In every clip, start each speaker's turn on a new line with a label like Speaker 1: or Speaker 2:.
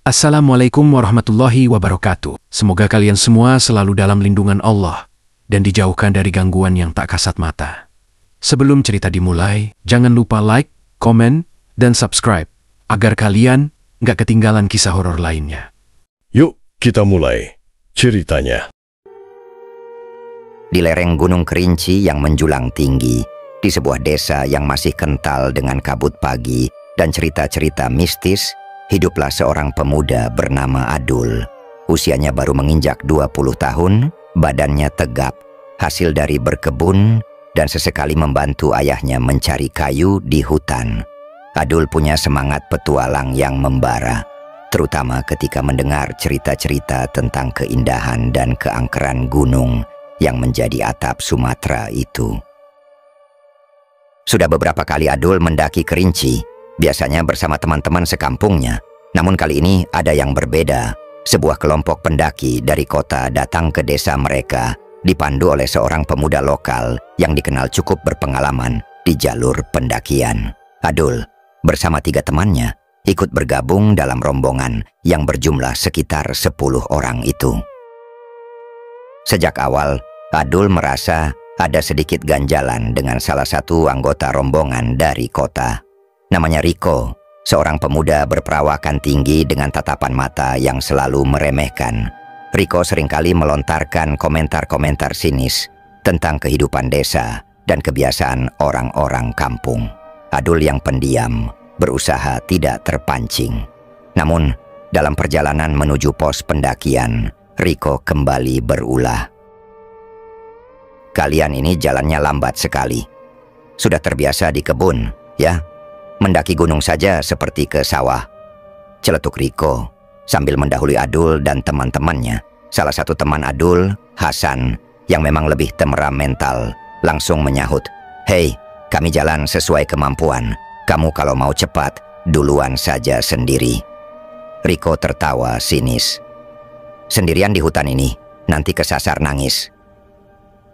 Speaker 1: Assalamualaikum warahmatullahi wabarakatuh. Semoga kalian semua selalu dalam lindungan Allah dan dijauhkan dari gangguan yang tak kasat mata. Sebelum cerita dimulai, jangan lupa like, komen, dan subscribe agar kalian nggak ketinggalan kisah horor lainnya.
Speaker 2: Yuk, kita mulai ceritanya.
Speaker 3: Di lereng Gunung Kerinci yang menjulang tinggi, di sebuah desa yang masih kental dengan kabut pagi dan cerita-cerita mistis, hiduplah seorang pemuda bernama Adul. Usianya baru menginjak 20 tahun, badannya tegap, hasil dari berkebun dan sesekali membantu ayahnya mencari kayu di hutan. Adul punya semangat petualang yang membara, terutama ketika mendengar cerita-cerita tentang keindahan dan keangkeran gunung yang menjadi atap Sumatera itu. Sudah beberapa kali Adul mendaki Kerinci, biasanya bersama teman-teman sekampungnya. Namun kali ini ada yang berbeda. Sebuah kelompok pendaki dari kota datang ke desa mereka, dipandu oleh seorang pemuda lokal yang dikenal cukup berpengalaman di jalur pendakian. Adul bersama 3 temannya ikut bergabung dalam rombongan yang berjumlah sekitar 10 orang itu. Sejak awal, Adul merasa ada sedikit ganjalan dengan salah satu anggota rombongan dari kota. Namanya Riko, seorang pemuda berperawakan tinggi dengan tatapan mata yang selalu meremehkan. Riko seringkali melontarkan komentar-komentar sinis tentang kehidupan desa dan kebiasaan orang-orang kampung. Adul yang pendiam berusaha tidak terpancing. Namun, dalam perjalanan menuju pos pendakian, Riko kembali berulah. Kalian ini jalannya lambat sekali. Sudah terbiasa di kebun, ya? Mendaki gunung saja seperti ke sawah, celetuk Riko sambil mendahului Adul dan teman-temannya. Salah satu teman Adul, Hasan, yang memang lebih temperamental, langsung menyahut, "Hei, kami jalan sesuai kemampuan. Kamu kalau mau cepat, duluan saja sendiri." Riko tertawa sinis. "Sendirian di hutan ini, nanti kesasar nangis."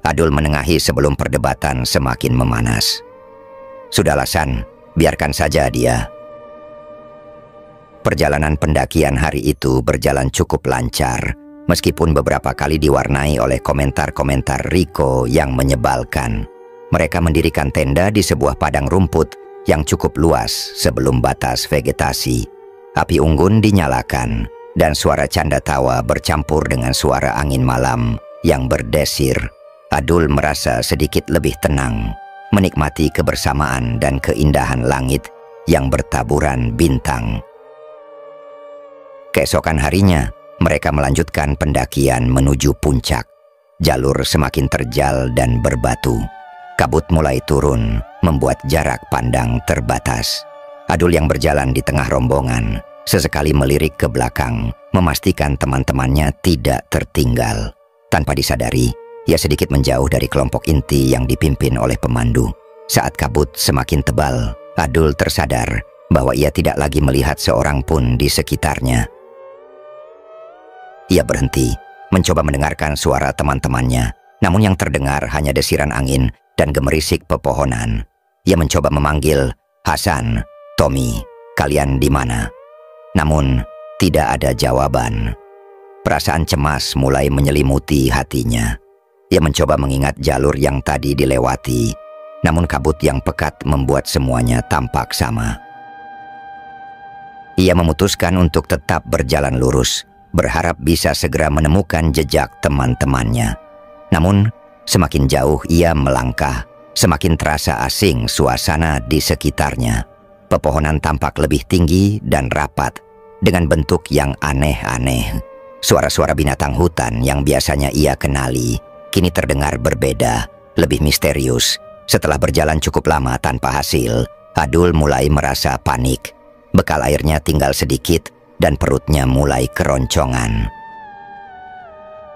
Speaker 3: Adul menengahi sebelum perdebatan semakin memanas. "Sudahlah San, biarkan saja dia." Perjalanan pendakian hari itu berjalan cukup lancar, meskipun beberapa kali diwarnai oleh komentar-komentar Riko yang menyebalkan. Mereka mendirikan tenda di sebuah padang rumput yang cukup luas sebelum batas vegetasi. Api unggun dinyalakan, dan suara canda tawa bercampur dengan suara angin malam yang berdesir. Adul merasa sedikit lebih tenang, menikmati kebersamaan dan keindahan langit yang bertaburan bintang. Keesokan harinya, mereka melanjutkan pendakian menuju puncak. Jalur semakin terjal dan berbatu. Kabut mulai turun, membuat jarak pandang terbatas. Adul yang berjalan di tengah rombongan, sesekali melirik ke belakang, memastikan teman-temannya tidak tertinggal. Tanpa disadari, ia sedikit menjauh dari kelompok inti yang dipimpin oleh pemandu. Saat kabut semakin tebal, Adul tersadar bahwa ia tidak lagi melihat seorang pun di sekitarnya. Ia berhenti, mencoba mendengarkan suara teman-temannya, namun yang terdengar hanya desiran angin dan gemerisik pepohonan. Ia mencoba memanggil, "Hasan, Tommy, kalian di mana?" Namun, tidak ada jawaban. Perasaan cemas mulai menyelimuti hatinya. Ia mencoba mengingat jalur yang tadi dilewati, namun kabut yang pekat membuat semuanya tampak sama. Ia memutuskan untuk tetap berjalan lurus, berharap bisa segera menemukan jejak teman-temannya. Namun, semakin jauh ia melangkah, semakin terasa asing suasana di sekitarnya. Pepohonan tampak lebih tinggi dan rapat, dengan bentuk yang aneh-aneh. Suara-suara binatang hutan yang biasanya ia kenali kini terdengar berbeda, lebih misterius. Setelah berjalan cukup lama tanpa hasil, Adul mulai merasa panik. Bekal airnya tinggal sedikit dan perutnya mulai keroncongan.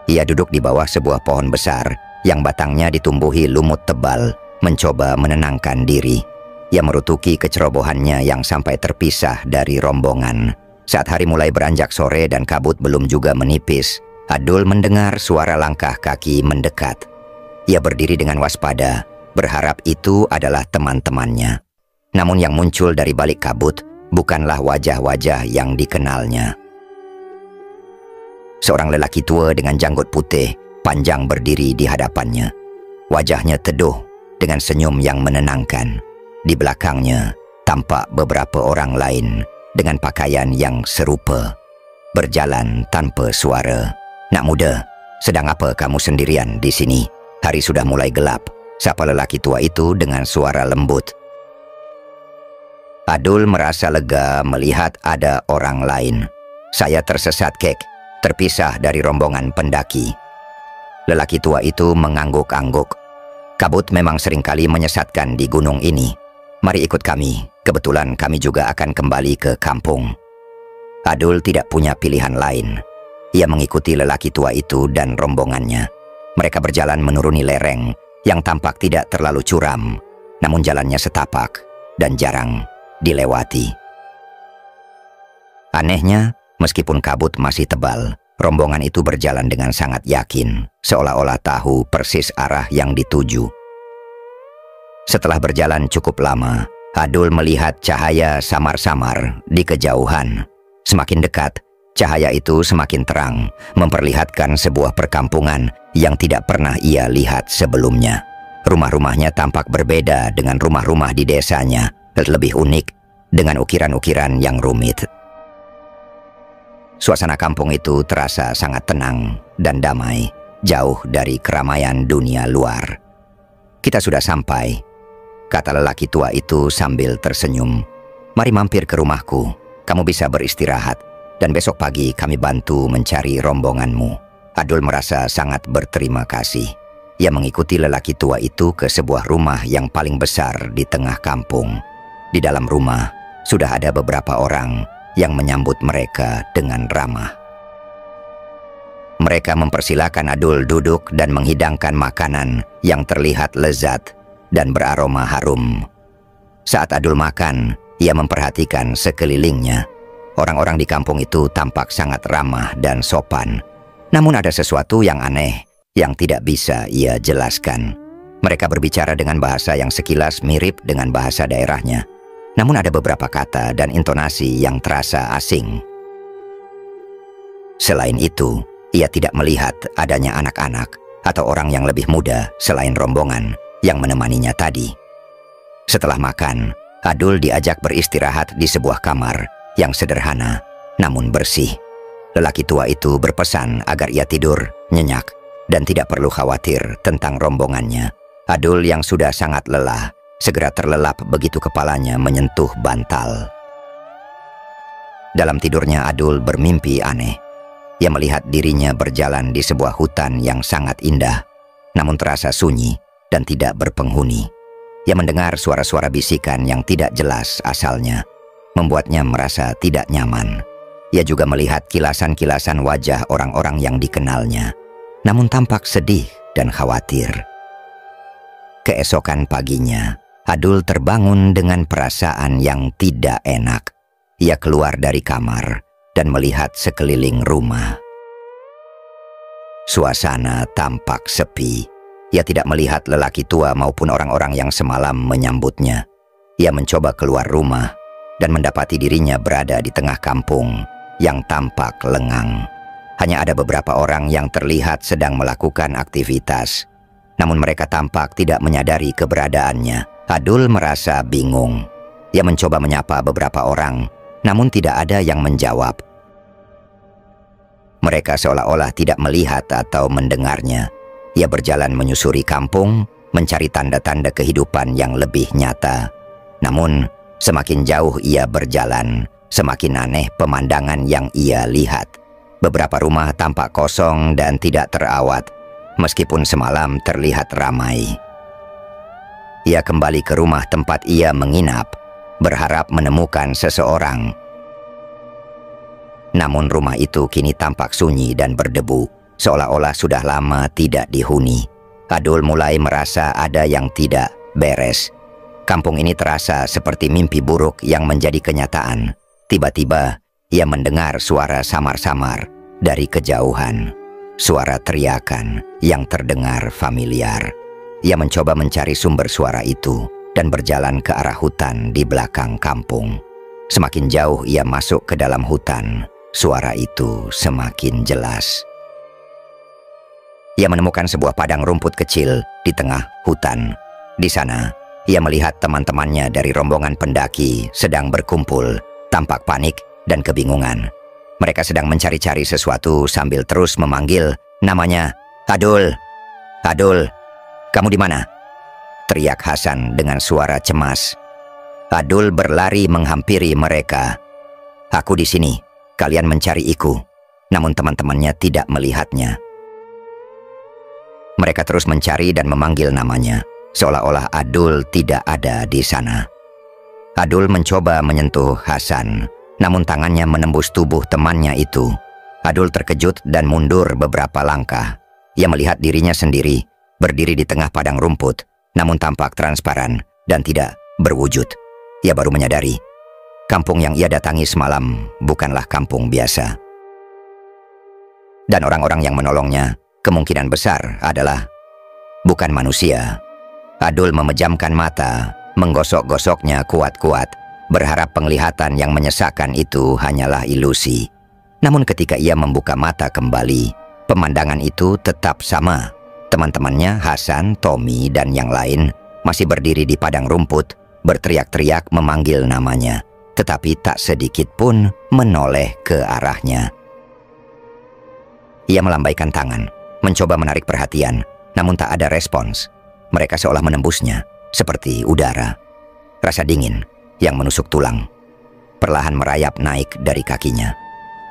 Speaker 3: Ia duduk di bawah sebuah pohon besar yang batangnya ditumbuhi lumut tebal, mencoba menenangkan diri. Ia merutuki kecerobohannya yang sampai terpisah dari rombongan. Saat hari mulai beranjak sore dan kabut belum juga menipis, Adul mendengar suara langkah kaki mendekat. Ia berdiri dengan waspada, berharap itu adalah teman-temannya. Namun yang muncul dari balik kabut bukanlah wajah-wajah yang dikenalnya. Seorang lelaki tua dengan janggut putih panjang berdiri di hadapannya. Wajahnya teduh dengan senyum yang menenangkan. Di belakangnya tampak beberapa orang lain dengan pakaian yang serupa, berjalan tanpa suara. "Nak muda, sedang apa kamu sendirian di sini? Hari sudah mulai gelap," sapa lelaki tua itu dengan suara lembut. Adul merasa lega melihat ada orang lain. "Saya tersesat, Kek, terpisah dari rombongan pendaki." Lelaki tua itu mengangguk-angguk. "Kabut memang seringkali menyesatkan di gunung ini. Mari ikut kami, kebetulan kami juga akan kembali ke kampung." Adul tidak punya pilihan lain. Ia mengikuti lelaki tua itu dan rombongannya. Mereka berjalan menuruni lereng yang tampak tidak terlalu curam, namun jalannya setapak dan jarang dilewati. Anehnya, meskipun kabut masih tebal, rombongan itu berjalan dengan sangat yakin, seolah-olah tahu persis arah yang dituju. Setelah berjalan cukup lama, Adul melihat cahaya samar-samar di kejauhan. Semakin dekat, cahaya itu semakin terang, memperlihatkan sebuah perkampungan yang tidak pernah ia lihat sebelumnya. Rumah-rumahnya tampak berbeda dengan rumah-rumah di desanya, lebih unik dengan ukiran-ukiran yang rumit. Suasana kampung itu terasa sangat tenang dan damai, jauh dari keramaian dunia luar. "Kita sudah sampai," kata lelaki tua itu sambil tersenyum. "Mari mampir ke rumahku, kamu bisa beristirahat, dan besok pagi kami bantu mencari rombonganmu." Adul merasa sangat berterima kasih. Ia mengikuti lelaki tua itu ke sebuah rumah yang paling besar di tengah kampung. Di dalam rumah sudah ada beberapa orang yang menyambut mereka dengan ramah. Mereka mempersilakan Adul duduk dan menghidangkan makanan yang terlihat lezat dan beraroma harum. Saat Adul makan, ia memperhatikan sekelilingnya. Orang-orang di kampung itu tampak sangat ramah dan sopan. Namun ada sesuatu yang aneh yang tidak bisa ia jelaskan. Mereka berbicara dengan bahasa yang sekilas mirip dengan bahasa daerahnya. Namun ada beberapa kata dan intonasi yang terasa asing. Selain itu, ia tidak melihat adanya anak-anak atau orang yang lebih muda selain rombongan yang menemaninya tadi. Setelah makan, Adul diajak beristirahat di sebuah kamar yang sederhana namun bersih. Lelaki tua itu berpesan agar ia tidur nyenyak dan tidak perlu khawatir tentang rombongannya. Adul yang sudah sangat lelah segera terlelap begitu kepalanya menyentuh bantal. Dalam tidurnya Adul bermimpi aneh. Ia melihat dirinya berjalan di sebuah hutan yang sangat indah, namun terasa sunyi dan tidak berpenghuni. Ia mendengar suara-suara bisikan yang tidak jelas asalnya, membuatnya merasa tidak nyaman. Ia juga melihat kilasan-kilasan wajah orang-orang yang dikenalnya, namun tampak sedih dan khawatir. Keesokan paginya, Adul terbangun dengan perasaan yang tidak enak. Ia keluar dari kamar dan melihat sekeliling rumah. Suasana tampak sepi. Ia tidak melihat lelaki tua maupun orang-orang yang semalam menyambutnya. Ia mencoba keluar rumah dan mendapati dirinya berada di tengah kampung yang tampak lengang. Hanya ada beberapa orang yang terlihat sedang melakukan aktivitas, namun mereka tampak tidak menyadari keberadaannya. Adul merasa bingung. Ia mencoba menyapa beberapa orang, namun tidak ada yang menjawab. Mereka seolah-olah tidak melihat atau mendengarnya. Ia berjalan menyusuri kampung, mencari tanda-tanda kehidupan yang lebih nyata. Namun, semakin jauh ia berjalan, semakin aneh pemandangan yang ia lihat. Beberapa rumah tampak kosong dan tidak terawat, meskipun semalam terlihat ramai. Ia kembali ke rumah tempat ia menginap, berharap menemukan seseorang. Namun rumah itu kini tampak sunyi dan berdebu, seolah-olah sudah lama tidak dihuni. Adul mulai merasa ada yang tidak beres. Kampung ini terasa seperti mimpi buruk yang menjadi kenyataan. Tiba-tiba, ia mendengar suara samar-samar dari kejauhan. Suara teriakan yang terdengar familiar. Ia mencoba mencari sumber suara itu dan berjalan ke arah hutan di belakang kampung. Semakin jauh ia masuk ke dalam hutan, suara itu semakin jelas. Ia menemukan sebuah padang rumput kecil di tengah hutan. Di sana, ia melihat teman-temannya dari rombongan pendaki sedang berkumpul, tampak panik dan kebingungan. Mereka sedang mencari-cari sesuatu sambil terus memanggil namanya. "Adul, Adul, kamu di mana?" teriak Hasan dengan suara cemas. Adul berlari menghampiri mereka. "Aku di sini, kalian mencari Iku." Namun teman-temannya tidak melihatnya. Mereka terus mencari dan memanggil namanya, seolah-olah Adul tidak ada di sana. Adul mencoba menyentuh Hasan, namun tangannya menembus tubuh temannya itu. Adul terkejut dan mundur beberapa langkah. Ia melihat dirinya sendiri, berdiri di tengah padang rumput, namun tampak transparan dan tidak berwujud. Ia baru menyadari, kampung yang ia datangi semalam bukanlah kampung biasa. Dan orang-orang yang menolongnya kemungkinan besar adalah bukan manusia. Adul memejamkan mata, menggosok-gosoknya kuat-kuat, berharap penglihatan yang menyesakan itu hanyalah ilusi. Namun ketika ia membuka mata kembali, pemandangan itu tetap sama. Teman-temannya Hasan, Tommy, dan yang lain masih berdiri di padang rumput, berteriak-teriak memanggil namanya, tetapi tak sedikit pun menoleh ke arahnya. Ia melambaikan tangan, mencoba menarik perhatian, namun tak ada respons. Mereka seolah menembusnya, seperti udara. Rasa dingin yang menusuk tulang perlahan merayap naik dari kakinya,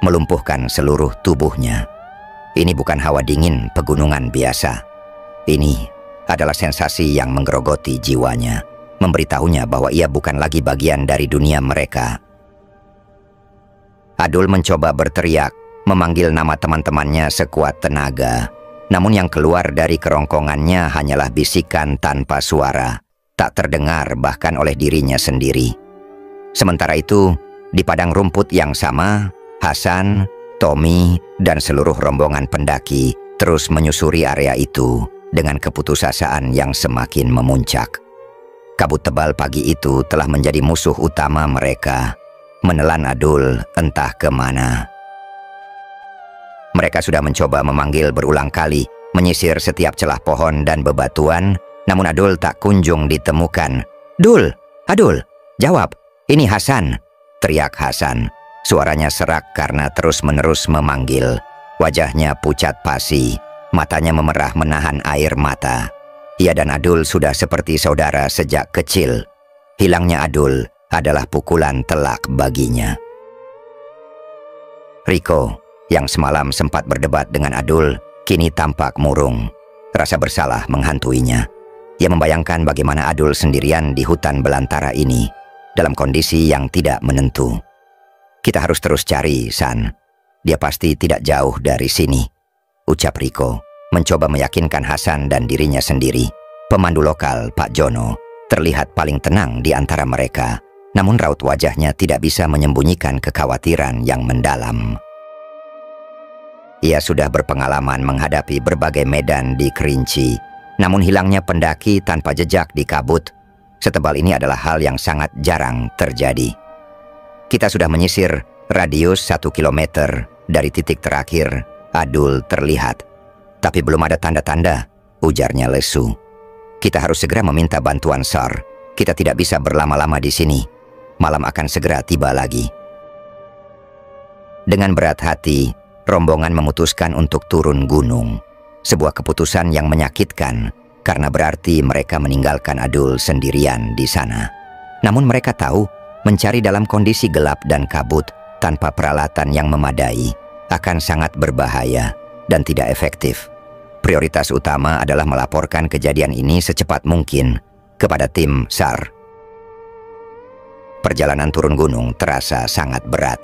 Speaker 3: melumpuhkan seluruh tubuhnya. Ini bukan hawa dingin pegunungan biasa. Ini adalah sensasi yang menggerogoti jiwanya, memberitahunya bahwa ia bukan lagi bagian dari dunia mereka. Adul mencoba berteriak, memanggil nama teman-temannya sekuat tenaga. Namun yang keluar dari kerongkongannya hanyalah bisikan tanpa suara, tak terdengar bahkan oleh dirinya sendiri. Sementara itu, di padang rumput yang sama, Hasan, Tommy, dan seluruh rombongan pendaki terus menyusuri area itu dengan keputusasaan yang semakin memuncak. Kabut tebal pagi itu telah menjadi musuh utama mereka, menelan Adul entah kemana. Mereka sudah mencoba memanggil berulang kali, menyisir setiap celah pohon dan bebatuan, namun Adul tak kunjung ditemukan. "Dul, Adul, jawab, ini Hasan," teriak Hasan. Suaranya serak karena terus-menerus memanggil. Wajahnya pucat pasi, matanya memerah menahan air mata. Ia dan Adul sudah seperti saudara sejak kecil. Hilangnya Adul adalah pukulan telak baginya. Rico, yang semalam sempat berdebat dengan Adul, kini tampak murung. Rasa bersalah menghantuinya. Ia membayangkan bagaimana Adul sendirian di hutan belantara ini, dalam kondisi yang tidak menentu. "Kita harus terus cari, San. Dia pasti tidak jauh dari sini," ucap Rico, mencoba meyakinkan Hasan dan dirinya sendiri. Pemandu lokal, Pak Jono, terlihat paling tenang di antara mereka, namun raut wajahnya tidak bisa menyembunyikan kekhawatiran yang mendalam. Ia sudah berpengalaman menghadapi berbagai medan di Kerinci, namun hilangnya pendaki tanpa jejak di kabut setebal ini adalah hal yang sangat jarang terjadi. "Kita sudah menyisir radius 1 kilometer dari titik terakhir Adul terlihat, tapi belum ada tanda-tanda," ujarnya lesu. "Kita harus segera meminta bantuan SAR. Kita tidak bisa berlama-lama di sini. Malam akan segera tiba lagi." Dengan berat hati, rombongan memutuskan untuk turun gunung. Sebuah keputusan yang menyakitkan karena berarti mereka meninggalkan Adul sendirian di sana. Namun mereka tahu mencari dalam kondisi gelap dan kabut tanpa peralatan yang memadai akan sangat berbahaya dan tidak efektif. Prioritas utama adalah melaporkan kejadian ini secepat mungkin kepada tim SAR. Perjalanan turun gunung terasa sangat berat.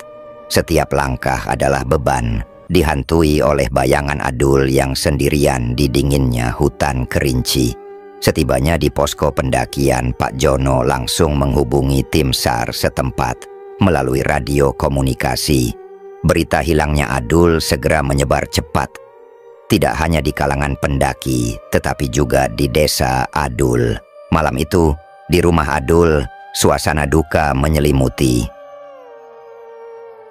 Speaker 3: Setiap langkah adalah beban, dihantui oleh bayangan Adul yang sendirian di dinginnya hutan Kerinci. Setibanya di posko pendakian, Pak Jono langsung menghubungi tim SAR setempat melalui radio komunikasi. Berita hilangnya Adul segera menyebar cepat, tidak hanya di kalangan pendaki, tetapi juga di desa Adul. Malam itu, di rumah Adul, suasana duka menyelimuti.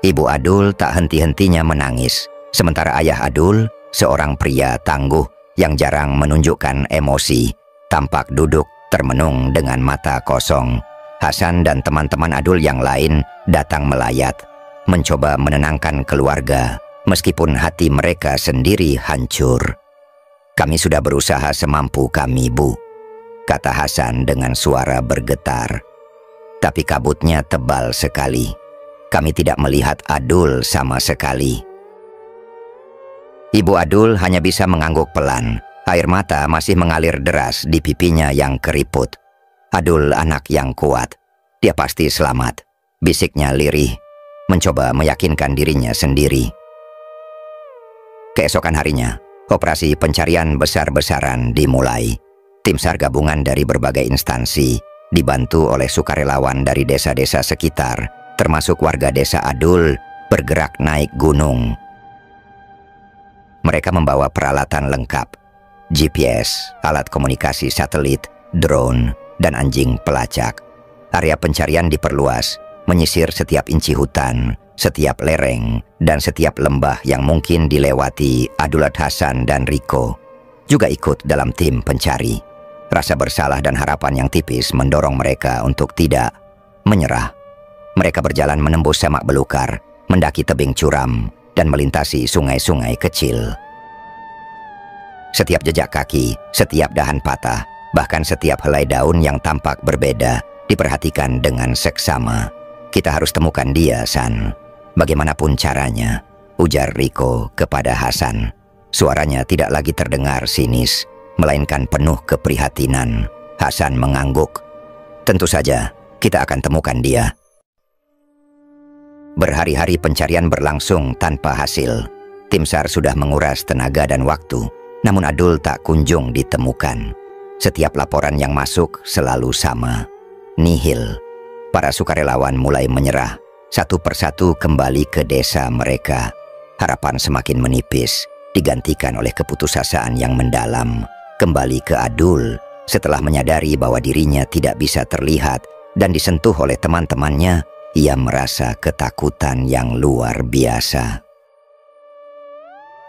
Speaker 3: Ibu Adul tak henti-hentinya menangis, sementara ayah Adul, seorang pria tangguh yang jarang menunjukkan emosi, tampak duduk termenung dengan mata kosong. Hasan dan teman-teman Adul yang lain datang melayat, mencoba menenangkan keluarga, meskipun hati mereka sendiri hancur. "Kami sudah berusaha semampu kami, Bu," kata Hasan dengan suara bergetar. "Tapi kabutnya tebal sekali. Kami tidak melihat Adul sama sekali." Ibu Adul hanya bisa mengangguk pelan. Air mata masih mengalir deras di pipinya yang keriput. "Adul anak yang kuat. Dia pasti selamat," bisiknya lirih, mencoba meyakinkan dirinya sendiri. Keesokan harinya, operasi pencarian besar-besaran dimulai. Tim SAR gabungan dari berbagai instansi, dibantu oleh sukarelawan dari desa-desa sekitar, termasuk warga desa Adul, bergerak naik gunung. Mereka membawa peralatan lengkap, GPS, alat komunikasi satelit, drone, dan anjing pelacak. Area pencarian diperluas, menyisir setiap inci hutan, setiap lereng, dan setiap lembah yang mungkin dilewati. Adulat, Hasan, dan Riko juga ikut dalam tim pencari. Rasa bersalah dan harapan yang tipis mendorong mereka untuk tidak menyerah. Mereka berjalan menembus semak belukar, mendaki tebing curam, dan melintasi sungai-sungai kecil. Setiap jejak kaki, setiap dahan patah, bahkan setiap helai daun yang tampak berbeda diperhatikan dengan seksama. "Kita harus temukan dia, San. Bagaimanapun caranya," ujar Riko kepada Hasan. Suaranya tidak lagi terdengar sinis, melainkan penuh keprihatinan. Hasan mengangguk. "Tentu saja, kita akan temukan dia." Berhari-hari pencarian berlangsung tanpa hasil. Tim SAR sudah menguras tenaga dan waktu, namun Adul tak kunjung ditemukan. Setiap laporan yang masuk selalu sama, nihil. Para sukarelawan mulai menyerah, satu persatu kembali ke desa mereka. Harapan semakin menipis, digantikan oleh keputusasaan yang mendalam. Kembali ke Adul setelah menyadari bahwa dirinya tidak bisa terlihat dan disentuh oleh teman-temannya. Ia merasa ketakutan yang luar biasa.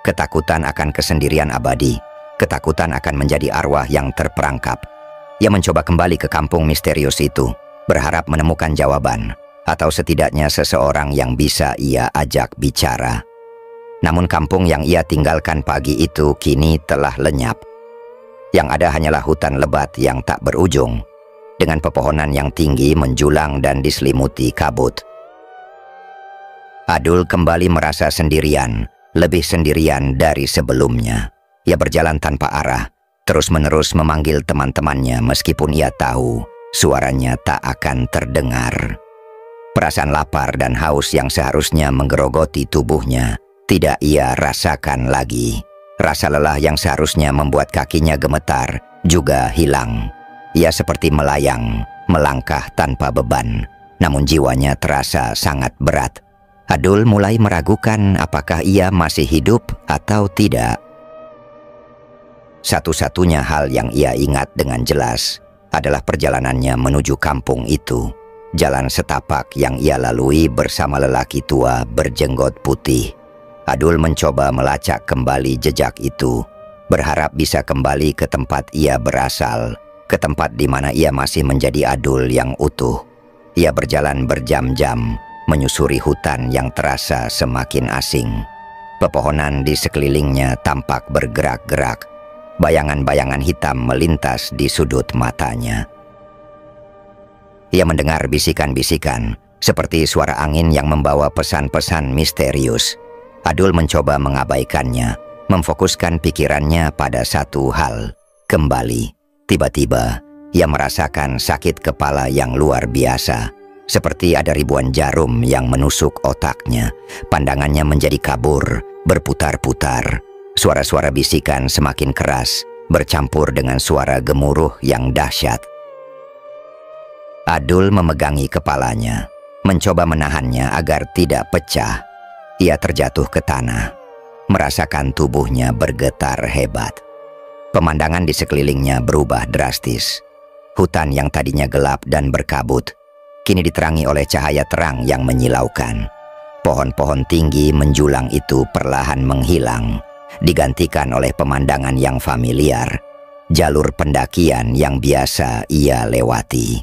Speaker 3: Ketakutan akan kesendirian abadi, ketakutan akan menjadi arwah yang terperangkap. Ia mencoba kembali ke kampung misterius itu, berharap menemukan jawaban, atau setidaknya seseorang yang bisa ia ajak bicara. Namun kampung yang ia tinggalkan pagi itu kini telah lenyap. Yang ada hanyalah hutan lebat yang tak berujung, dengan pepohonan yang tinggi menjulang dan diselimuti kabut. Adul kembali merasa sendirian, lebih sendirian dari sebelumnya. Ia berjalan tanpa arah, terus-menerus memanggil teman-temannya meskipun ia tahu suaranya tak akan terdengar. Perasaan lapar dan haus yang seharusnya menggerogoti tubuhnya tidak ia rasakan lagi. Rasa lelah yang seharusnya membuat kakinya gemetar juga hilang. Ia seperti melayang, melangkah tanpa beban, namun jiwanya terasa sangat berat. Adul mulai meragukan apakah ia masih hidup atau tidak. Satu-satunya hal yang ia ingat dengan jelas adalah perjalanannya menuju kampung itu. Jalan setapak yang ia lalui bersama lelaki tua berjenggot putih. Adul mencoba melacak kembali jejak itu, berharap bisa kembali ke tempat ia berasal, ke tempat di mana ia masih menjadi Adul yang utuh. Ia berjalan berjam-jam, menyusuri hutan yang terasa semakin asing. Pepohonan di sekelilingnya tampak bergerak-gerak. Bayangan-bayangan hitam melintas di sudut matanya. Ia mendengar bisikan-bisikan, seperti suara angin yang membawa pesan-pesan misterius. Adul mencoba mengabaikannya, memfokuskan pikirannya pada satu hal. Kembali, tiba-tiba, ia merasakan sakit kepala yang luar biasa. Seperti ada ribuan jarum yang menusuk otaknya. Pandangannya menjadi kabur, berputar-putar. Suara-suara bisikan semakin keras, bercampur dengan suara gemuruh yang dahsyat. Adul memegangi kepalanya, mencoba menahannya agar tidak pecah. Ia terjatuh ke tanah, merasakan tubuhnya bergetar hebat. Pemandangan di sekelilingnya berubah drastis. Hutan yang tadinya gelap dan berkabut, kini diterangi oleh cahaya terang yang menyilaukan. Pohon-pohon tinggi menjulang itu perlahan menghilang, digantikan oleh pemandangan yang familiar, jalur pendakian yang biasa ia lewati.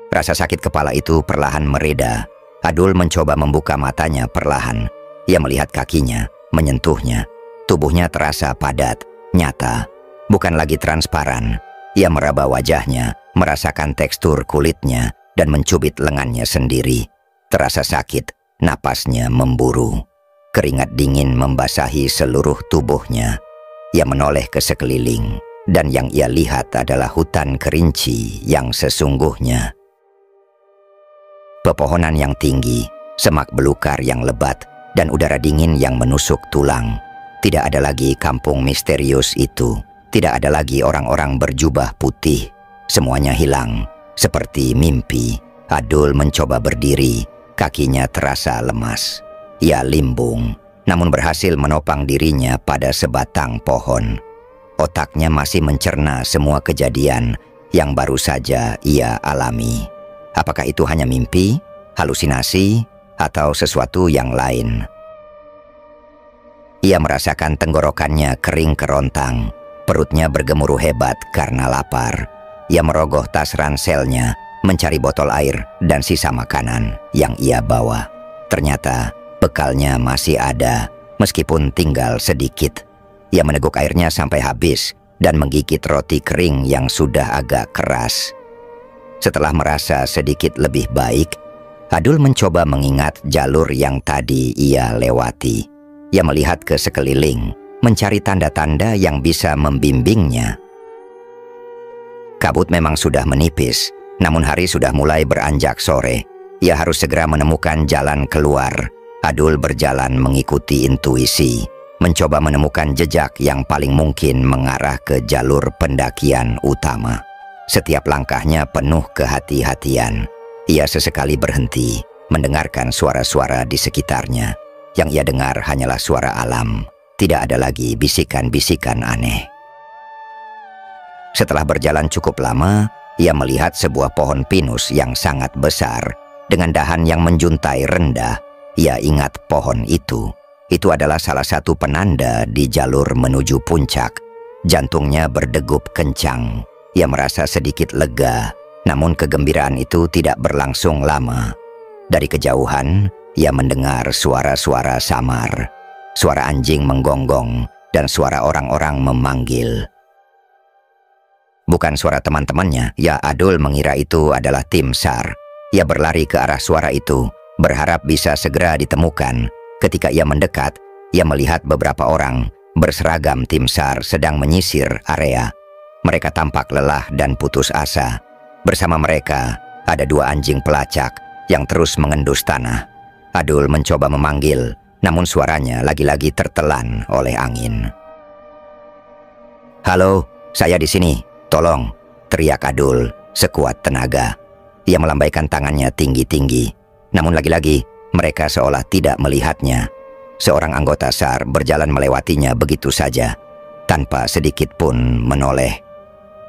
Speaker 3: Rasa sakit kepala itu perlahan mereda. Adul mencoba membuka matanya perlahan. Ia melihat kakinya, menyentuhnya. Tubuhnya terasa padat, nyata, bukan lagi transparan. Ia meraba wajahnya, merasakan tekstur kulitnya, dan mencubit lengannya sendiri. Terasa sakit, napasnya memburu. Keringat dingin membasahi seluruh tubuhnya. Ia menoleh ke sekeliling, dan yang ia lihat adalah hutan kerinci yang sesungguhnya. Pepohonan yang tinggi, semak belukar yang lebat, dan udara dingin yang menusuk tulang. Tidak ada lagi kampung misterius itu. Tidak ada lagi orang-orang berjubah putih. Semuanya hilang, seperti mimpi. Adul mencoba berdiri. Kakinya terasa lemas. Ia limbung, namun berhasil menopang dirinya pada sebatang pohon. Otaknya masih mencerna semua kejadian yang baru saja ia alami. Apakah itu hanya mimpi, halusinasi, atau sesuatu yang lain? Ia merasakan tenggorokannya kering kerontang, perutnya bergemuruh hebat karena lapar. Ia merogoh tas ranselnya, mencari botol air dan sisa makanan yang ia bawa. Ternyata bekalnya masih ada, meskipun tinggal sedikit. Ia meneguk airnya sampai habis dan menggigit roti kering yang sudah agak keras. Setelah merasa sedikit lebih baik, Adul mencoba mengingat jalur yang tadi ia lewati. Ia melihat ke sekeliling, mencari tanda-tanda yang bisa membimbingnya. Kabut memang sudah menipis, namun hari sudah mulai beranjak sore. Ia harus segera menemukan jalan keluar. Adul berjalan mengikuti intuisi, mencoba menemukan jejak yang paling mungkin mengarah ke jalur pendakian utama. Setiap langkahnya penuh kehati-hatian. Ia sesekali berhenti, mendengarkan suara-suara di sekitarnya. Yang ia dengar hanyalah suara alam. Tidak ada lagi bisikan-bisikan aneh. Setelah berjalan cukup lama, ia melihat sebuah pohon pinus yang sangat besar, dengan dahan yang menjuntai rendah. Ia ingat pohon itu. Itu adalah salah satu penanda di jalur menuju puncak. Jantungnya berdegup kencang. Ia merasa sedikit lega, namun kegembiraan itu tidak berlangsung lama. Dari kejauhan, ia mendengar suara-suara samar. Suara anjing menggonggong dan suara orang-orang memanggil. Bukan suara teman-temannya, ya Adul mengira itu adalah tim SAR. Ia berlari ke arah suara itu, berharap bisa segera ditemukan. Ketika ia mendekat, ia melihat beberapa orang berseragam tim SAR sedang menyisir area. Mereka tampak lelah dan putus asa. Bersama mereka, ada 2 anjing pelacak yang terus mengendus tanah. Adul mencoba memanggil, namun suaranya lagi-lagi tertelan oleh angin. "Halo, saya di sini. Tolong!" teriak Adul sekuat tenaga. Ia melambaikan tangannya tinggi-tinggi, namun lagi-lagi mereka seolah tidak melihatnya. Seorang anggota SAR berjalan melewatinya begitu saja, tanpa sedikit pun menoleh.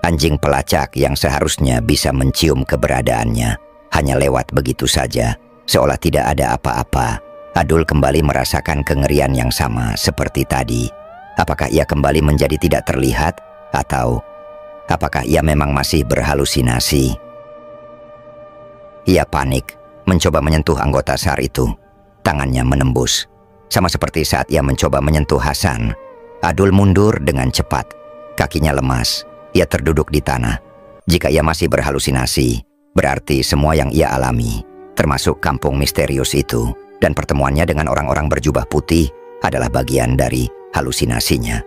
Speaker 3: Anjing pelacak yang seharusnya bisa mencium keberadaannya hanya lewat begitu saja, seolah tidak ada apa-apa. Adul kembali merasakan kengerian yang sama seperti tadi. Apakah ia kembali menjadi tidak terlihat, atau apakah ia memang masih berhalusinasi? Ia panik, mencoba menyentuh anggota SAR itu. Tangannya menembus. Sama seperti saat ia mencoba menyentuh Hasan. Adul mundur dengan cepat. Kakinya lemas. Ia terduduk di tanah. Jika ia masih berhalusinasi, berarti semua yang ia alami, termasuk kampung misterius itu, dan pertemuannya dengan orang-orang berjubah putih, adalah bagian dari halusinasinya.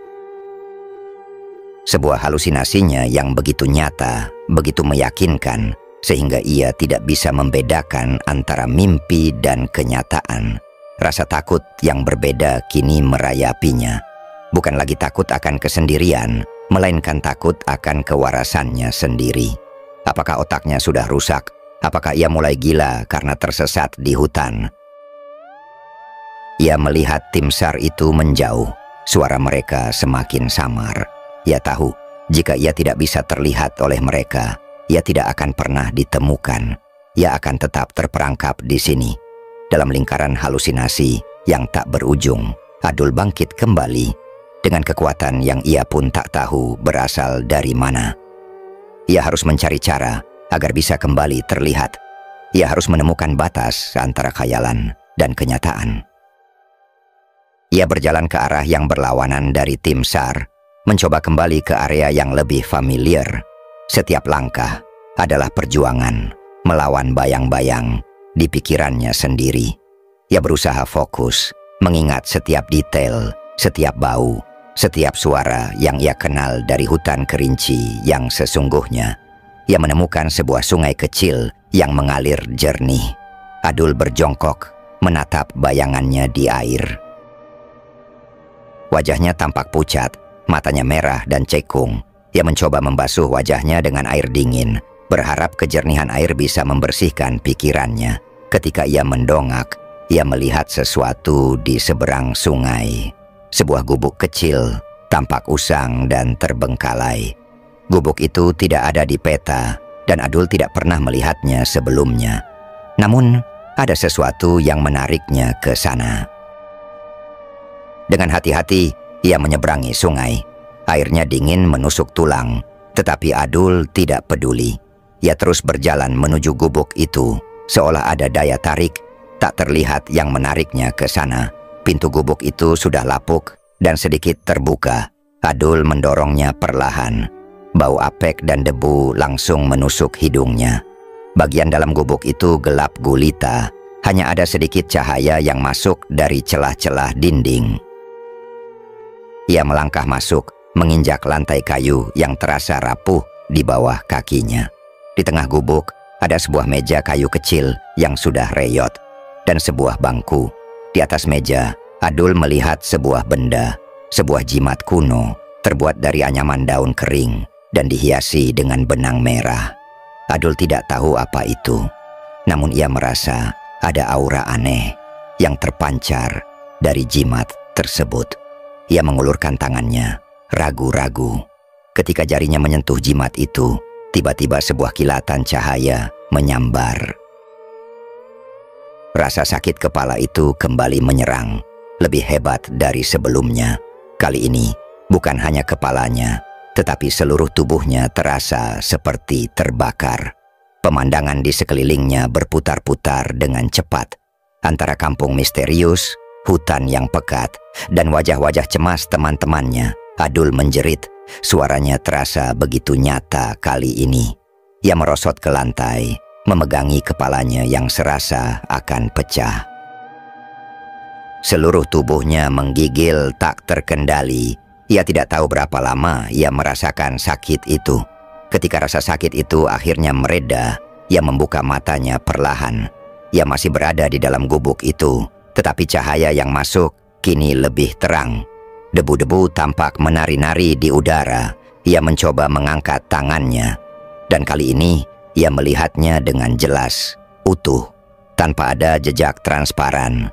Speaker 3: Sebuah halusinasinya yang begitu nyata, begitu meyakinkan, sehingga ia tidak bisa membedakan antara mimpi dan kenyataan. Rasa takut yang berbeda kini merayapinya. Bukan lagi takut akan kesendirian, melainkan takut akan kewarasannya sendiri. Apakah otaknya sudah rusak? Apakah ia mulai gila karena tersesat di hutan? Ia melihat tim SAR itu menjauh. Suara mereka semakin samar. Ia tahu, jika ia tidak bisa terlihat oleh mereka, ia tidak akan pernah ditemukan. Ia akan tetap terperangkap di sini. dalam lingkaran halusinasi yang tak berujung, Adul bangkit kembali dengan kekuatan yang ia pun tak tahu berasal dari mana. Ia harus mencari cara agar bisa kembali terlihat. Ia harus menemukan batas antara khayalan dan kenyataan. Ia berjalan ke arah yang berlawanan dari tim SAR, mencoba kembali ke area yang lebih familiar. Setiap langkah adalah perjuangan melawan bayang-bayang di pikirannya sendiri. Ia berusaha fokus, mengingat setiap detail, setiap bau, setiap suara yang ia kenal dari hutan kerinci yang sesungguhnya. Ia menemukan sebuah sungai kecil yang mengalir jernih. Adul berjongkok, menatap bayangannya di air. Wajahnya tampak pucat, matanya merah dan cekung. Ia mencoba membasuh wajahnya dengan air dingin, berharap kejernihan air bisa membersihkan pikirannya. Ketika ia mendongak, ia melihat sesuatu di seberang sungai. Sebuah gubuk kecil, tampak usang dan terbengkalai. Gubuk itu tidak ada di peta, dan Adul tidak pernah melihatnya sebelumnya. Namun, ada sesuatu yang menariknya ke sana. Dengan hati-hati, ia menyeberangi sungai. Airnya dingin menusuk tulang, tetapi Adul tidak peduli. Ia terus berjalan menuju gubuk itu, seolah ada daya tarik tak terlihat yang menariknya ke sana. Pintu gubuk itu sudah lapuk dan sedikit terbuka. Adul mendorongnya perlahan. Bau apek dan debu langsung menusuk hidungnya. Bagian dalam gubuk itu gelap gulita. Hanya ada sedikit cahaya yang masuk dari celah-celah dinding. Ia melangkah masuk, menginjak lantai kayu yang terasa rapuh di bawah kakinya. Di tengah gubuk ada sebuah meja kayu kecil yang sudah reyot dan sebuah bangku. Di atas meja, Adul melihat sebuah benda, sebuah jimat kuno terbuat dari anyaman daun kering dan dihiasi dengan benang merah. Adul tidak tahu apa itu, namun ia merasa ada aura aneh yang terpancar dari jimat tersebut. Ia mengulurkan tangannya, ragu-ragu. Ketika jarinya menyentuh jimat itu, tiba-tiba sebuah kilatan cahaya menyambar. Rasa sakit kepala itu kembali menyerang, lebih hebat dari sebelumnya. Kali ini, bukan hanya kepalanya, tetapi seluruh tubuhnya terasa seperti terbakar. Pemandangan di sekelilingnya berputar-putar dengan cepat. Antara kampung misterius, hutan yang pekat, dan wajah-wajah cemas teman-temannya, Adul menjerit. Suaranya terasa begitu nyata kali ini. Ia merosot ke lantai, memegangi kepalanya yang serasa akan pecah. Seluruh tubuhnya menggigil tak terkendali. Ia tidak tahu berapa lama ia merasakan sakit itu. Ketika rasa sakit itu akhirnya mereda, ia membuka matanya perlahan. Ia masih berada di dalam gubuk itu, tetapi cahaya yang masuk kini lebih terang. Debu-debu tampak menari-nari di udara. Ia mencoba mengangkat tangannya, dan kali ini ia melihatnya dengan jelas, utuh, tanpa ada jejak transparan.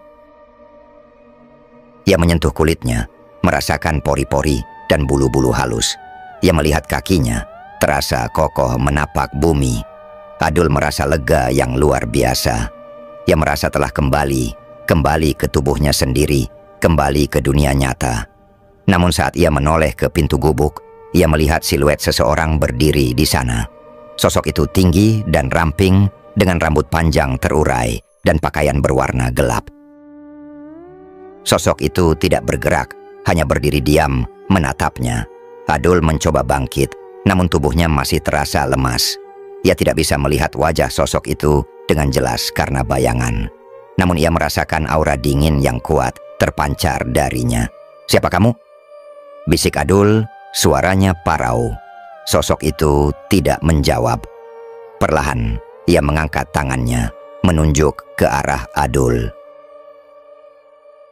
Speaker 3: Ia menyentuh kulitnya, merasakan pori-pori dan bulu-bulu halus. Ia melihat kakinya, terasa kokoh menapak bumi. Adul merasa lega yang luar biasa. Ia merasa telah kembali ke tubuhnya sendiri, kembali ke dunia nyata. Namun saat ia menoleh ke pintu gubuk, ia melihat siluet seseorang berdiri di sana. Sosok itu tinggi dan ramping dengan rambut panjang terurai dan pakaian berwarna gelap. Sosok itu tidak bergerak, hanya berdiri diam menatapnya. Adul mencoba bangkit, namun tubuhnya masih terasa lemas. Ia tidak bisa melihat wajah sosok itu dengan jelas karena bayangan. Namun ia merasakan aura dingin yang kuat terpancar darinya. "Siapa kamu?" bisik Adul, suaranya parau. Sosok itu tidak menjawab. Perlahan, ia mengangkat tangannya, menunjuk ke arah Adul.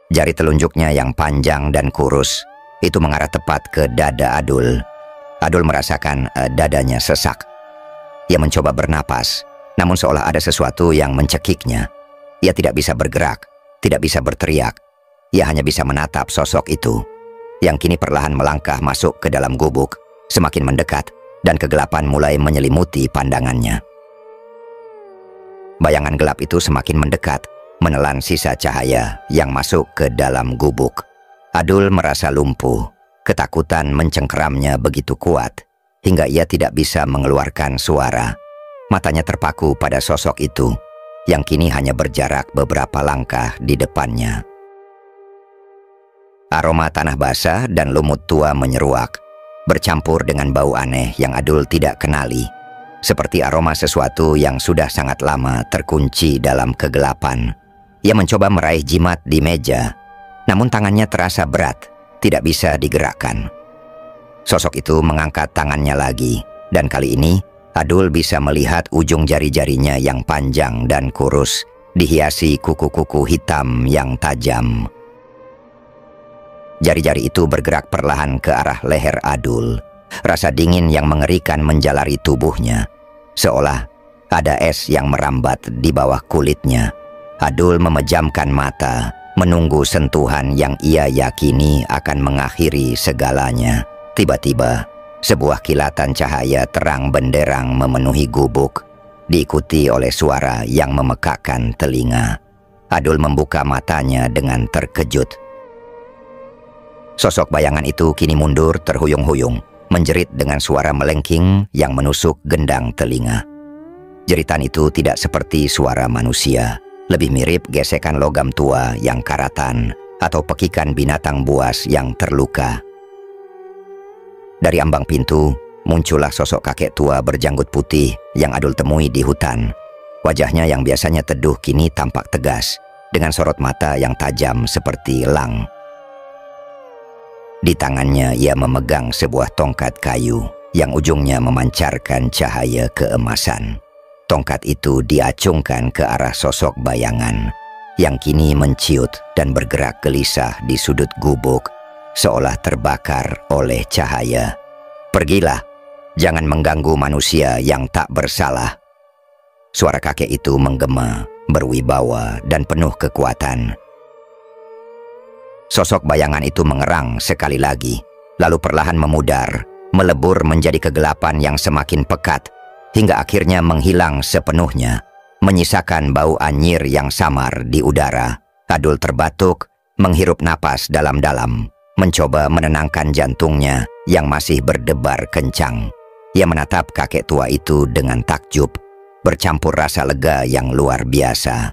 Speaker 3: Jari telunjuknya yang panjang dan kurus, itu mengarah tepat ke dada Adul. Adul merasakan dadanya sesak. Ia mencoba bernapas, namun seolah ada sesuatu yang mencekiknya. Ia tidak bisa bergerak, tidak bisa berteriak. Ia hanya bisa menatap sosok itu, yang kini perlahan melangkah masuk ke dalam gubuk, semakin mendekat, dan kegelapan mulai menyelimuti pandangannya. Bayangan gelap itu semakin mendekat, menelan sisa cahaya yang masuk ke dalam gubuk. Adul merasa lumpuh, ketakutan mencengkeramnya begitu kuat, hingga ia tidak bisa mengeluarkan suara. Matanya terpaku pada sosok itu, yang kini hanya berjarak beberapa langkah di depannya. Aroma tanah basah dan lumut tua menyeruak, bercampur dengan bau aneh yang Adul tidak kenali, seperti aroma sesuatu yang sudah sangat lama terkunci dalam kegelapan. Ia mencoba meraih jimat di meja, namun tangannya terasa berat, tidak bisa digerakkan. Sosok itu mengangkat tangannya lagi, dan kali ini Adul bisa melihat ujung jari-jarinya yang panjang dan kurus, dihiasi kuku-kuku hitam yang tajam. Jari-jari itu bergerak perlahan ke arah leher Adul. Rasa dingin yang mengerikan menjalari tubuhnya, seolah ada es yang merambat di bawah kulitnya. Adul memejamkan mata, menunggu sentuhan yang ia yakini akan mengakhiri segalanya. Tiba-tiba, sebuah kilatan cahaya terang benderang memenuhi gubuk, diikuti oleh suara yang memekakkan telinga. Adul membuka matanya dengan terkejut. Sosok bayangan itu kini mundur terhuyung-huyung, menjerit dengan suara melengking yang menusuk gendang telinga. Jeritan itu tidak seperti suara manusia, lebih mirip gesekan logam tua yang karatan atau pekikan binatang buas yang terluka. Dari ambang pintu, muncullah sosok kakek tua berjanggut putih yang Adul temui di hutan. Wajahnya yang biasanya teduh kini tampak tegas, dengan sorot mata yang tajam seperti elang. Di tangannya ia memegang sebuah tongkat kayu yang ujungnya memancarkan cahaya keemasan. Tongkat itu diacungkan ke arah sosok bayangan yang kini menciut dan bergerak gelisah di sudut gubuk, seolah terbakar oleh cahaya. "Pergilah, jangan mengganggu manusia yang tak bersalah." Suara kakek itu menggema, berwibawa dan penuh kekuatan. Sosok bayangan itu mengerang sekali lagi, lalu perlahan memudar, melebur menjadi kegelapan yang semakin pekat, hingga akhirnya menghilang sepenuhnya, menyisakan bau anyir yang samar di udara. Adul terbatuk, menghirup napas dalam-dalam, mencoba menenangkan jantungnya yang masih berdebar kencang. Ia menatap kakek tua itu dengan takjub, bercampur rasa lega yang luar biasa.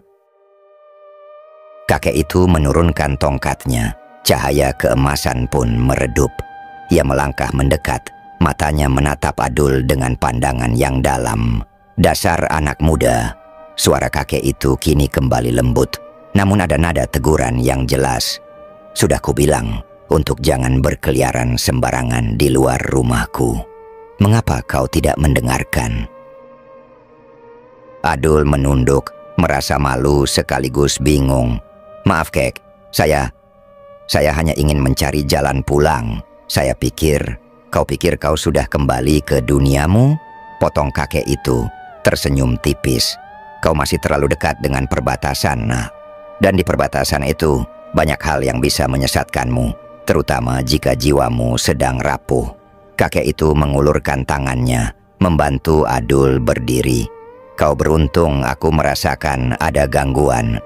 Speaker 3: Kakek itu menurunkan tongkatnya, cahaya keemasan pun meredup. Ia melangkah mendekat, matanya menatap Adul dengan pandangan yang dalam. "Dasar anak muda," suara kakek itu kini kembali lembut, namun ada nada teguran yang jelas. "Sudah kubilang untuk jangan berkeliaran sembarangan di luar rumahku. Mengapa kau tidak mendengarkan?" Adul menunduk, merasa malu sekaligus bingung. "Maaf, Kek, saya hanya ingin mencari jalan pulang. Saya pikir kau sudah kembali ke duniamu?" Potong kakek itu, tersenyum tipis. "Kau masih terlalu dekat dengan perbatasan, nak. Dan di perbatasan itu banyak hal yang bisa menyesatkanmu, terutama jika jiwamu sedang rapuh." Kakek itu mengulurkan tangannya, membantu Adul berdiri. "Kau beruntung aku merasakan ada gangguan."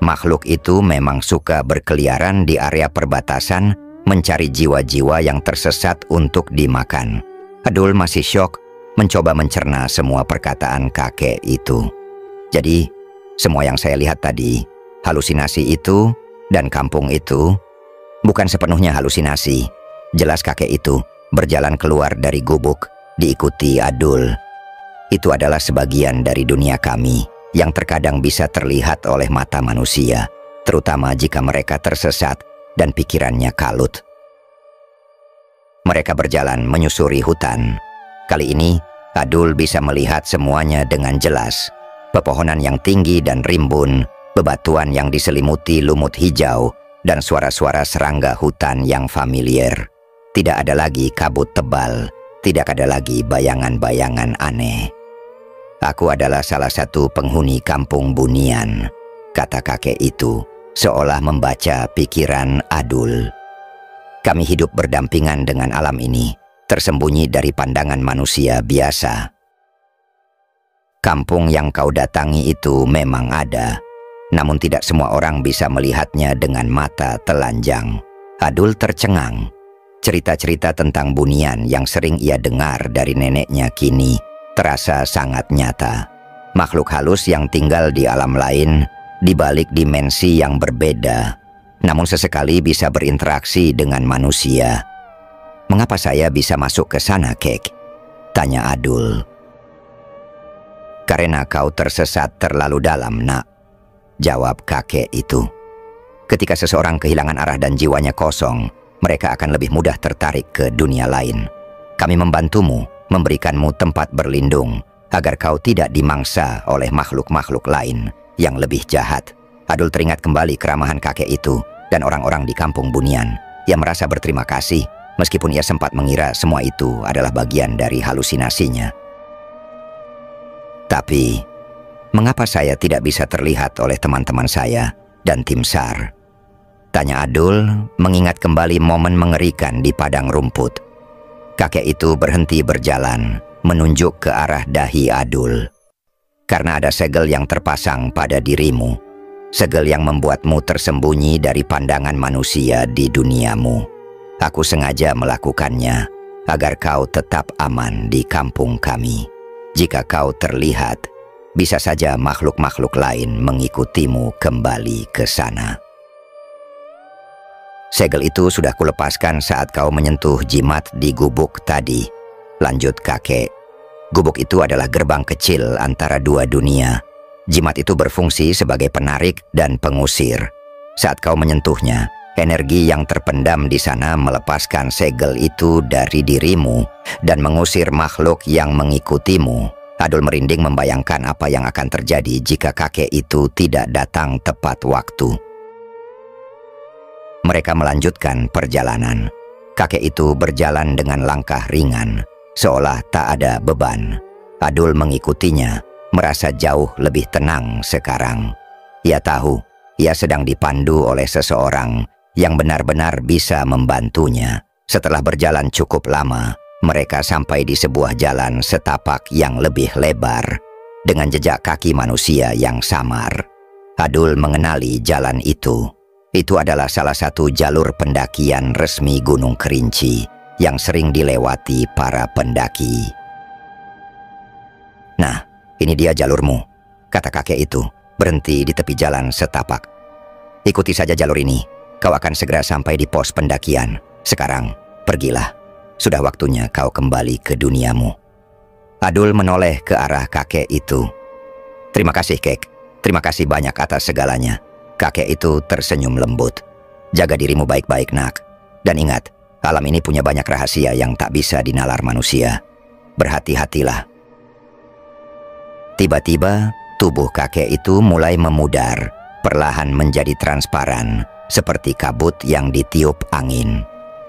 Speaker 3: Makhluk itu memang suka berkeliaran di area perbatasan, mencari jiwa-jiwa yang tersesat untuk dimakan. Adul masih syok, mencoba mencerna semua perkataan kakek itu. "Jadi, semua yang saya lihat tadi, halusinasi itu dan kampung itu, bukan sepenuhnya halusinasi." Jelas kakek itu berjalan keluar dari gubuk, diikuti Adul. "Itu adalah sebagian dari dunia kami yang terkadang bisa terlihat oleh mata manusia, terutama jika mereka tersesat dan pikirannya kalut." Mereka berjalan menyusuri hutan. Kali ini, Adul bisa melihat semuanya dengan jelas. Pepohonan yang tinggi dan rimbun, bebatuan yang diselimuti lumut hijau, dan suara-suara serangga hutan yang familiar. Tidak ada lagi kabut tebal, tidak ada lagi bayangan-bayangan aneh. "Aku adalah salah satu penghuni kampung Bunian," kata kakek itu, seolah membaca pikiran Adul. "Kami hidup berdampingan dengan alam ini, tersembunyi dari pandangan manusia biasa." Kampung yang kau datangi itu memang ada, namun tidak semua orang bisa melihatnya dengan mata telanjang. Adul tercengang. Cerita-cerita tentang bunian yang sering ia dengar dari neneknya kini terasa sangat nyata. Makhluk halus yang tinggal di alam lain, di balik dimensi yang berbeda, namun sesekali bisa berinteraksi dengan manusia. "Mengapa saya bisa masuk ke sana, Kek?" tanya Adul. "Karena kau tersesat terlalu dalam, nak," jawab kakek itu. "Ketika seseorang kehilangan arah dan jiwanya kosong, mereka akan lebih mudah tertarik ke dunia lain. Kami membantumu, memberikanmu tempat berlindung, agar kau tidak dimangsa oleh makhluk-makhluk lain yang lebih jahat." Adul teringat kembali keramahan kakek itu dan orang-orang di kampung Bunian. Ia merasa berterima kasih, meskipun ia sempat mengira semua itu adalah bagian dari halusinasinya. "Tapi, mengapa saya tidak bisa terlihat oleh teman-teman saya dan tim SAR?" tanya Adul, mengingat kembali momen mengerikan di padang rumput. Kakek itu berhenti berjalan, menunjuk ke arah dahi Adul. "Karena ada segel yang terpasang pada dirimu, segel yang membuatmu tersembunyi dari pandangan manusia di duniamu. Aku sengaja melakukannya, agar kau tetap aman di kampung kami. Jika kau terlihat, bisa saja makhluk-makhluk lain mengikutimu kembali ke sana." "Segel itu sudah kulepaskan saat kau menyentuh jimat di gubuk tadi," lanjut kakek. "Gubuk itu adalah gerbang kecil antara dua dunia. Jimat itu berfungsi sebagai penarik dan pengusir. Saat kau menyentuhnya, energi yang terpendam di sana melepaskan segel itu dari dirimu dan mengusir makhluk yang mengikutimu." Adul merinding membayangkan apa yang akan terjadi jika kakek itu tidak datang tepat waktu. Mereka melanjutkan perjalanan. Kakek itu berjalan dengan langkah ringan, seolah tak ada beban. Adul mengikutinya, merasa jauh lebih tenang sekarang. Ia tahu ia sedang dipandu oleh seseorang yang benar-benar bisa membantunya. Setelah berjalan cukup lama, mereka sampai di sebuah jalan setapak yang lebih lebar, dengan jejak kaki manusia yang samar. Adul mengenali jalan itu. Itu adalah salah satu jalur pendakian resmi Gunung Kerinci yang sering dilewati para pendaki. "Nah, ini dia jalurmu," kata kakek itu, berhenti di tepi jalan setapak. "Ikuti saja jalur ini, kau akan segera sampai di pos pendakian. Sekarang, pergilah. Sudah waktunya kau kembali ke duniamu." Adul menoleh ke arah kakek itu. "Terima kasih, Kek. Terima kasih banyak atas segalanya." Kakek itu tersenyum lembut. "Jaga dirimu baik-baik, nak. Dan ingat, alam ini punya banyak rahasia yang tak bisa dinalar manusia. Berhati-hatilah." Tiba-tiba, tubuh kakek itu mulai memudar, perlahan menjadi transparan, seperti kabut yang ditiup angin.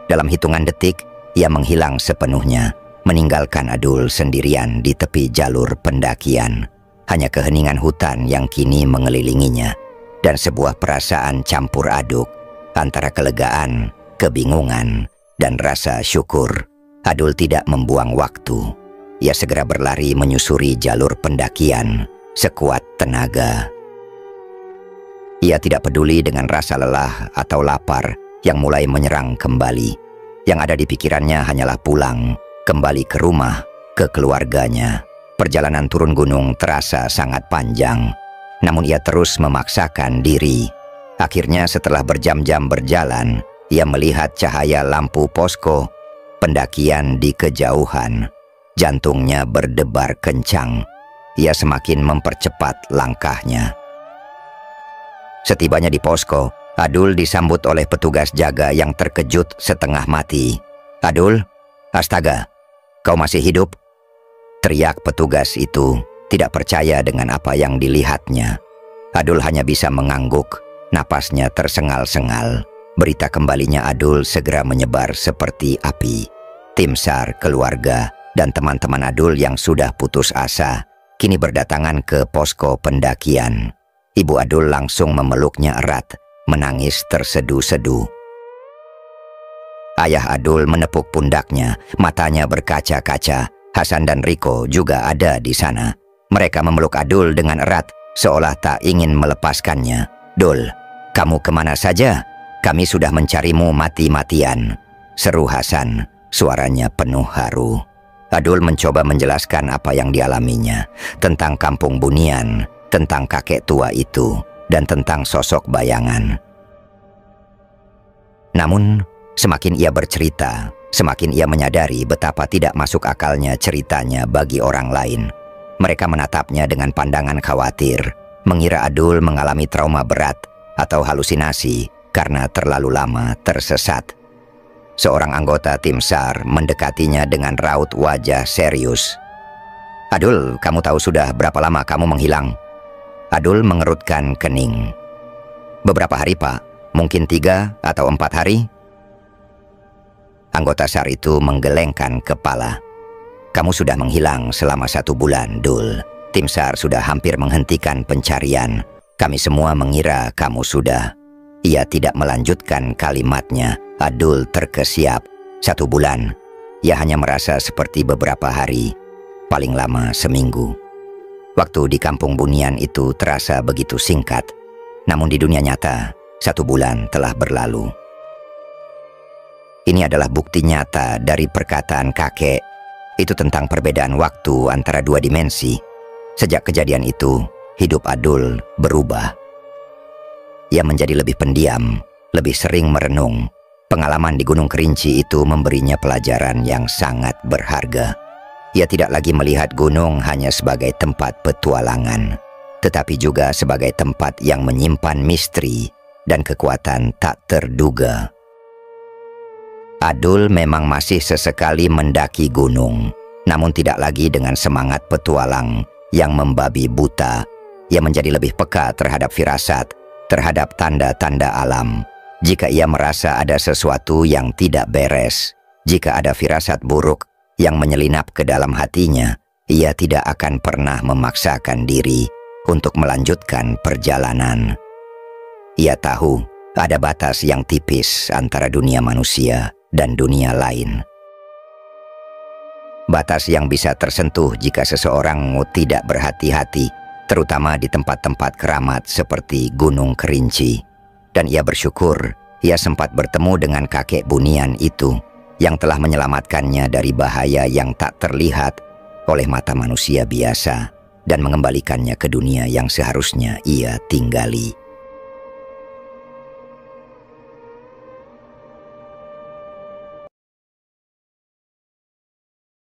Speaker 3: Dalam hitungan detik, ia menghilang sepenuhnya, meninggalkan Adul sendirian di tepi jalur pendakian. Hanya keheningan hutan yang kini mengelilinginya, dan sebuah perasaan campur aduk antara kelegaan, kebingungan, dan rasa syukur. Adul tidak membuang waktu. Ia segera berlari menyusuri jalur pendakian sekuat tenaga. Ia tidak peduli dengan rasa lelah atau lapar yang mulai menyerang kembali. Yang ada di pikirannya hanyalah pulang, kembali ke rumah, ke keluarganya. Perjalanan turun gunung terasa sangat panjang, namun ia terus memaksakan diri. Akhirnya setelah berjam-jam berjalan, ia melihat cahaya lampu posko pendakian di kejauhan. Jantungnya berdebar kencang. Ia semakin mempercepat langkahnya. Setibanya di posko, Adul disambut oleh petugas jaga yang terkejut setengah mati. "Adul, astaga, kau masih hidup?" teriak petugas itu, tidak percaya dengan apa yang dilihatnya. Adul hanya bisa mengangguk, napasnya tersengal-sengal. Berita kembalinya Adul segera menyebar seperti api. Tim SAR, keluarga, dan teman-teman Adul yang sudah putus asa kini berdatangan ke posko pendakian. Ibu Adul langsung memeluknya erat, menangis tersedu-sedu. Ayah Adul menepuk pundaknya, matanya berkaca-kaca. Hasan dan Riko juga ada di sana. Mereka memeluk Adul dengan erat, seolah tak ingin melepaskannya. "Dul, kamu kemana saja? Kami sudah mencarimu mati-matian," seru Hasan, suaranya penuh haru. Adul mencoba menjelaskan apa yang dialaminya, tentang kampung Bunian, tentang kakek tua itu, dan tentang sosok bayangan. Namun, semakin ia bercerita, semakin ia menyadari betapa tidak masuk akalnya ceritanya bagi orang lain. Mereka menatapnya dengan pandangan khawatir, mengira Adul mengalami trauma berat atau halusinasi karena terlalu lama tersesat. Seorang anggota tim SAR mendekatinya dengan raut wajah serius. "Adul, kamu tahu sudah berapa lama kamu menghilang?" Adul mengerutkan kening. "Beberapa hari, Pak. Mungkin 3 atau 4 hari." Anggota SAR itu menggelengkan kepala. "Kamu sudah menghilang selama 1 bulan, Dul. Tim SAR sudah hampir menghentikan pencarian. Kami semua mengira kamu sudah..." Ia tidak melanjutkan kalimatnya. Adul terkesiap. 1 bulan. Ia hanya merasa seperti beberapa hari, paling lama seminggu. Waktu di kampung Bunian itu terasa begitu singkat. Namun di dunia nyata, 1 bulan telah berlalu. Ini adalah bukti nyata dari perkataan kakek. Itu tentang perbedaan waktu antara 2 dimensi. Sejak kejadian itu, hidup Adul berubah. Ia menjadi lebih pendiam, lebih sering merenung. Pengalaman di Gunung Kerinci itu memberinya pelajaran yang sangat berharga. Ia tidak lagi melihat gunung hanya sebagai tempat petualangan, tetapi juga sebagai tempat yang menyimpan misteri dan kekuatan tak terduga. Adul memang masih sesekali mendaki gunung, namun tidak lagi dengan semangat petualang yang membabi buta. Ia menjadi lebih peka terhadap firasat, terhadap tanda-tanda alam. Jika ia merasa ada sesuatu yang tidak beres, jika ada firasat buruk yang menyelinap ke dalam hatinya, ia tidak akan pernah memaksakan diri untuk melanjutkan perjalanan. Ia tahu ada batas yang tipis antara dunia manusia dan dunia lain. Batas yang bisa tersentuh jika seseorang tidak berhati-hati, terutama di tempat-tempat keramat seperti Gunung Kerinci. Dan ia bersyukur ia sempat bertemu dengan kakek Bunian itu yang telah menyelamatkannya dari bahaya yang tak terlihat oleh mata manusia biasa dan mengembalikannya ke dunia yang seharusnya ia tinggali.